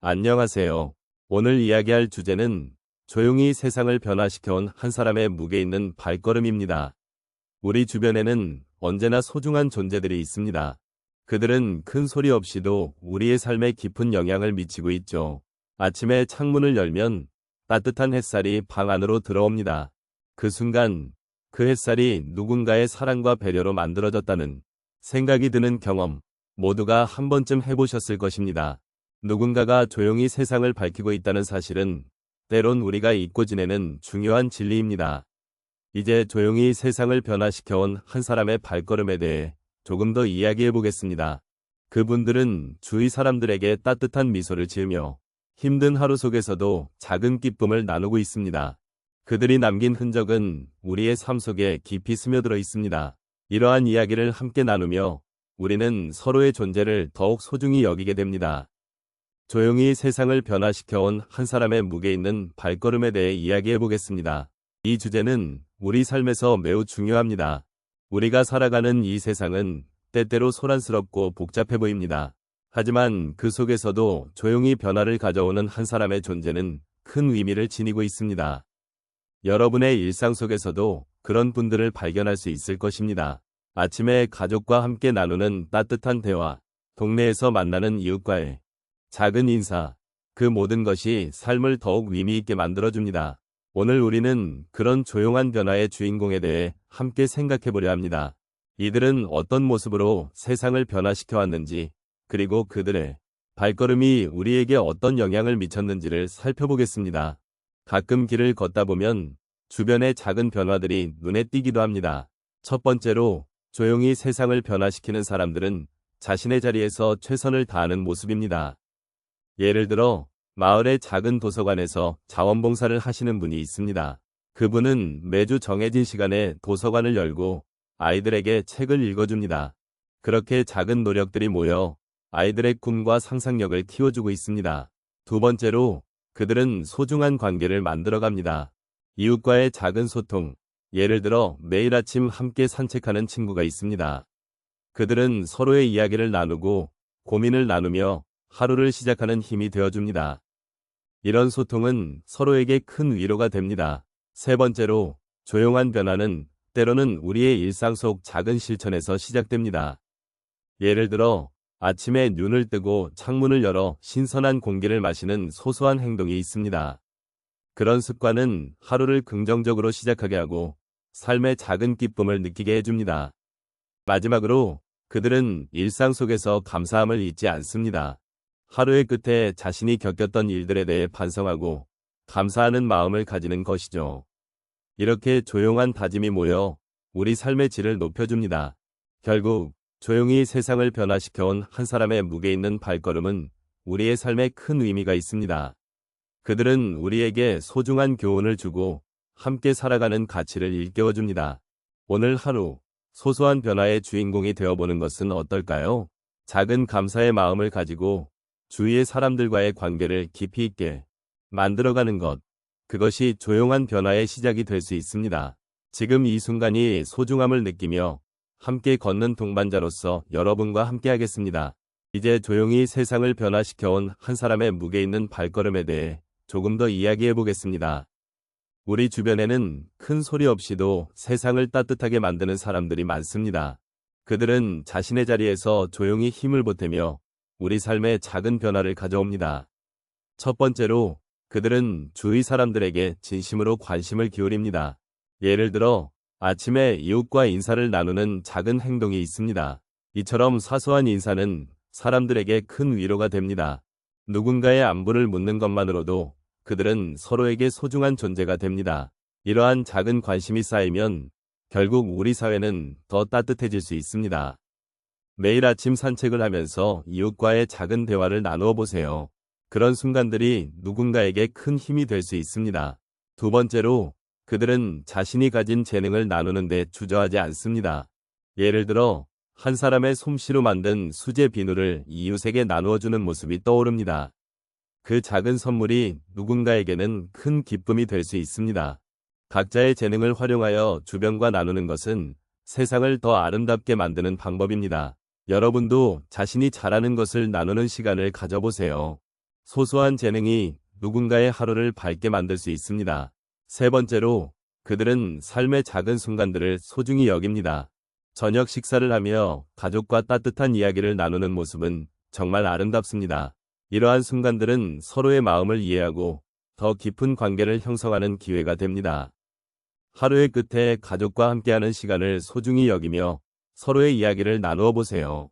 안녕하세요. 오늘 이야기할 주제는 조용히 세상을 변화시켜온 한 사람의 무게 있는 발걸음입니다. 우리 주변에는 언제나 소중한 존재들이 있습니다. 그들은 큰 소리 없이도 우리의 삶에 깊은 영향을 미치고 있죠. 아침에 창문을 열면 따뜻한 햇살이 방 안으로 들어옵니다. 그 순간 그 햇살이 누군가의 사랑과 배려로 만들어졌다는 생각이 드는 경험, 모두가 한 번쯤 해보셨을 것입니다. 누군가가 조용히 세상을 밝히고 있다는 사실은 때론 우리가 잊고 지내는 중요한 진리입니다. 이제 조용히 세상을 변화시켜온 한 사람의 발걸음에 대해 조금 더 이야기해 보겠습니다. 그분들은 주위 사람들에게 따뜻한 미소를 지으며 힘든 하루 속에서도 작은 기쁨을 나누고 있습니다. 그들이 남긴 흔적은 우리의 삶 속에 깊이 스며들어 있습니다. 이러한 이야기를 함께 나누며 우리는 서로의 존재를 더욱 소중히 여기게 됩니다. 조용히 세상을 변화시켜온 한 사람의 무게 있는 발걸음에 대해 이야기해 보겠습니다. 이 주제는 우리 삶에서 매우 중요합니다. 우리가 살아가는 이 세상은 때때로 소란스럽고 복잡해 보입니다. 하지만 그 속에서도 조용히 변화를 가져오는 한 사람의 존재는 큰 의미를 지니고 있습니다. 여러분의 일상 속에서도 그런 분들을 발견할 수 있을 것입니다. 아침에 가족과 함께 나누는 따뜻한 대화, 동네에서 만나는 이웃과의 작은 인사, 그 모든 것이 삶을 더욱 의미 있게 만들어줍니다. 오늘 우리는 그런 조용한 변화의 주인공에 대해 함께 생각해 보려 합니다. 이들은 어떤 모습으로 세상을 변화시켜 왔는지, 그리고 그들의 발걸음이 우리에게 어떤 영향을 미쳤는지를 살펴보겠습니다. 가끔 길을 걷다 보면 주변의 작은 변화들이 눈에 띄기도 합니다. 첫 번째로, 조용히 세상을 변화시키는 사람들은 자신의 자리에서 최선을 다하는 모습입니다. 예를 들어 마을의 작은 도서관에서 자원봉사를 하시는 분이 있습니다. 그분은 매주 정해진 시간에 도서관을 열고 아이들에게 책을 읽어줍니다. 그렇게 작은 노력들이 모여 아이들의 꿈과 상상력을 키워주고 있습니다. 두 번째로, 그들은 소중한 관계를 만들어갑니다. 이웃과의 작은 소통, 예를 들어 매일 아침 함께 산책하는 친구가 있습니다. 그들은 서로의 이야기를 나누고 고민을 나누며 하루를 시작하는 힘이 되어줍니다. 이런 소통은 서로에게 큰 위로가 됩니다. 세 번째로, 조용한 변화는 때로는 우리의 일상 속 작은 실천에서 시작됩니다. 예를 들어 아침에 눈을 뜨고 창문을 열어 신선한 공기를 마시는 소소한 행동이 있습니다. 그런 습관은 하루를 긍정적으로 시작하게 하고 삶의 작은 기쁨을 느끼게 해줍니다. 마지막으로, 그들은 일상 속에서 감사함을 잊지 않습니다. 하루의 끝에 자신이 겪었던 일들에 대해 반성하고 감사하는 마음을 가지는 것이죠. 이렇게 조용한 다짐이 모여 우리 삶의 질을 높여줍니다. 결국 조용히 세상을 변화시켜온 한 사람의 무게 있는 발걸음은 우리의 삶에 큰 의미가 있습니다. 그들은 우리에게 소중한 교훈을 주고 함께 살아가는 가치를 일깨워줍니다. 오늘 하루 소소한 변화의 주인공이 되어보는 것은 어떨까요? 작은 감사의 마음을 가지고 주위의 사람들과의 관계를 깊이 있게 만들어가는 것, 그것이 조용한 변화의 시작이 될 수 있습니다. 지금 이 순간이 소중함을 느끼며 함께 걷는 동반자로서 여러분과 함께 하겠습니다. 이제 조용히 세상을 변화시켜온 한 사람의 무게 있는 발걸음에 대해 조금 더 이야기해 보겠습니다. 우리 주변에는 큰 소리 없이도 세상을 따뜻하게 만드는 사람들이 많습니다. 그들은 자신의 자리에서 조용히 힘을 보태며 우리 삶에 작은 변화를 가져옵니다. 첫 번째로, 그들은 주위 사람들에게 진심으로 관심을 기울입니다. 예를 들어 아침에 이웃과 인사를 나누는 작은 행동이 있습니다. 이처럼 사소한 인사는 사람들에게 큰 위로가 됩니다. 누군가의 안부를 묻는 것만으로도 그들은 서로에게 소중한 존재가 됩니다. 이러한 작은 관심이 쌓이면 결국 우리 사회는 더 따뜻해질 수 있습니다. 매일 아침 산책을 하면서 이웃과의 작은 대화를 나누어 보세요. 그런 순간들이 누군가에게 큰 힘이 될 수 있습니다. 두 번째로, 그들은 자신이 가진 재능을 나누는 데 주저하지 않습니다. 예를 들어 한 사람의 솜씨로 만든 수제 비누를 이웃에게 나누어주는 모습이 떠오릅니다. 그 작은 선물이 누군가에게는 큰 기쁨이 될 수 있습니다. 각자의 재능을 활용하여 주변과 나누는 것은 세상을 더 아름답게 만드는 방법입니다. 여러분도 자신이 잘하는 것을 나누는 시간을 가져보세요. 소소한 재능이 누군가의 하루를 밝게 만들 수 있습니다. 세 번째로, 그들은 삶의 작은 순간들을 소중히 여깁니다. 저녁 식사를 하며 가족과 따뜻한 이야기를 나누는 모습은 정말 아름답습니다. 이러한 순간들은 서로의 마음을 이해하고 더 깊은 관계를 형성하는 기회가 됩니다. 하루의 끝에 가족과 함께하는 시간을 소중히 여기며 서로의 이야기를 나누어 보세요.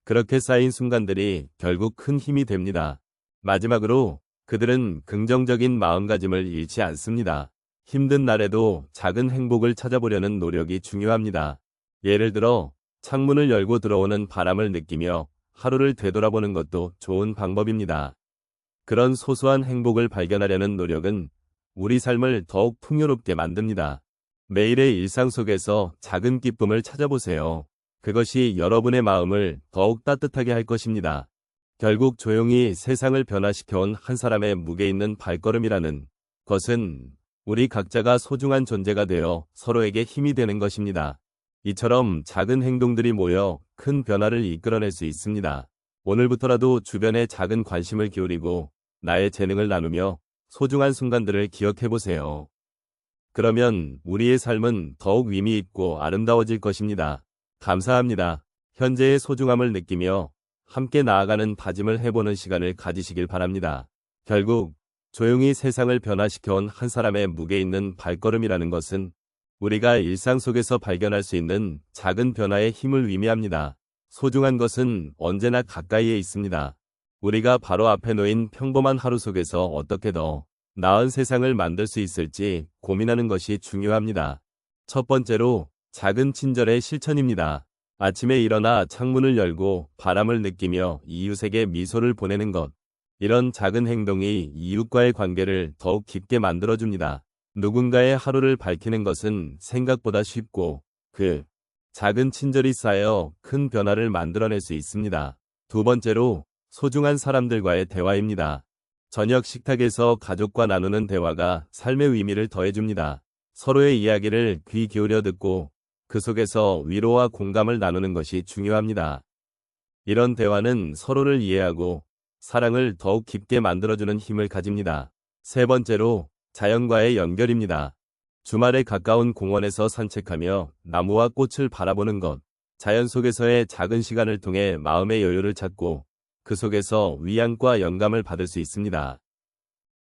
그렇게 쌓인 순간들이 결국 큰 힘이 됩니다. 마지막으로, 그들은 긍정적인 마음가짐을 잃지 않습니다. 힘든 날에도 작은 행복을 찾아보려는 노력이 중요합니다. 예를 들어, 창문을 열고 들어오는 바람을 느끼며 하루를 되돌아보는 것도 좋은 방법입니다. 그런 소소한 행복을 발견하려는 노력은 우리 삶을 더욱 풍요롭게 만듭니다. 매일의 일상 속에서 작은 기쁨을 찾아보세요. 그것이 여러분의 마음을 더욱 따뜻하게 할 것입니다. 결국 조용히 세상을 변화시켜온 한 사람의 무게 있는 발걸음이라는 것은 우리 각자가 소중한 존재가 되어 서로에게 힘이 되는 것입니다. 이처럼 작은 행동들이 모여 큰 변화를 이끌어낼 수 있습니다. 오늘부터라도 주변에 작은 관심을 기울이고 나의 재능을 나누며 소중한 순간들을 기억해보세요. 그러면 우리의 삶은 더욱 의미 있고 아름다워질 것입니다. 감사합니다. 현재의 소중함을 느끼며 함께 나아가는 다짐을 해보는 시간을 가지시길 바랍니다. 결국 조용히 세상을 변화시켜온 한 사람의 무게 있는 발걸음이라는 것은 우리가 일상 속에서 발견할 수 있는 작은 변화의 힘을 의미합니다. 소중한 것은 언제나 가까이에 있습니다. 우리가 바로 앞에 놓인 평범한 하루 속에서 어떻게 더 나은 세상을 만들 수 있을지 고민하는 것이 중요합니다. 첫 번째로, 작은 친절의 실천입니다. 아침에 일어나 창문을 열고 바람을 느끼며 이웃에게 미소를 보내는 것. 이런 작은 행동이 이웃과의 관계를 더욱 깊게 만들어줍니다. 누군가의 하루를 밝히는 것은 생각보다 쉽고 그 작은 친절이 쌓여 큰 변화를 만들어낼 수 있습니다. 두 번째로, 소중한 사람들과의 대화입니다. 저녁 식탁에서 가족과 나누는 대화가 삶의 의미를 더해줍니다. 서로의 이야기를 귀 기울여 듣고 그 속에서 위로와 공감을 나누는 것이 중요합니다. 이런 대화는 서로를 이해하고 사랑을 더욱 깊게 만들어주는 힘을 가집니다. 세 번째로, 자연과의 연결입니다. 주말에 가까운 공원에서 산책하며 나무와 꽃을 바라보는 것. 자연 속에서의 작은 시간을 통해 마음의 여유를 찾고 그 속에서 위안과 영감을 받을 수 있습니다.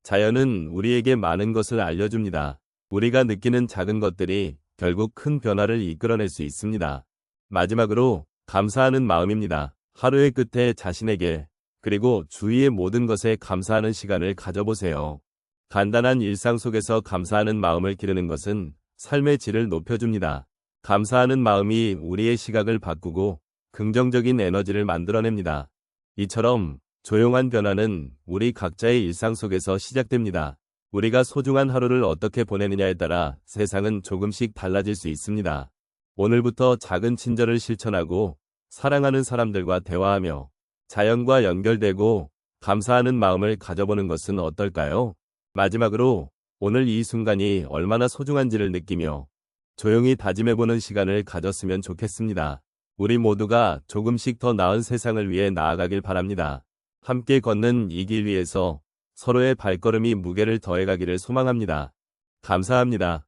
자연은 우리에게 많은 것을 알려줍니다. 우리가 느끼는 작은 것들이 결국 큰 변화를 이끌어낼 수 있습니다. 마지막으로, 감사하는 마음입니다. 하루의 끝에 자신에게 그리고 주위의 모든 것에 감사하는 시간을 가져보세요. 간단한 일상 속에서 감사하는 마음을 기르는 것은 삶의 질을 높여줍니다. 감사하는 마음이 우리의 시각을 바꾸고 긍정적인 에너지를 만들어냅니다. 이처럼 조용한 변화는 우리 각자의 일상 속에서 시작됩니다. 우리가 소중한 하루를 어떻게 보내느냐에 따라 세상은 조금씩 달라질 수 있습니다. 오늘부터 작은 친절을 실천하고 사랑하는 사람들과 대화하며 자연과 연결되고 감사하는 마음을 가져보는 것은 어떨까요? 마지막으로, 오늘 이 순간이 얼마나 소중한지를 느끼며 조용히 다짐해보는 시간을 가졌으면 좋겠습니다. 우리 모두가 조금씩 더 나은 세상을 위해 나아가길 바랍니다. 함께 걷는 이 길 위에서 서로의 발걸음이 무게를 더해가기를 소망합니다. 감사합니다.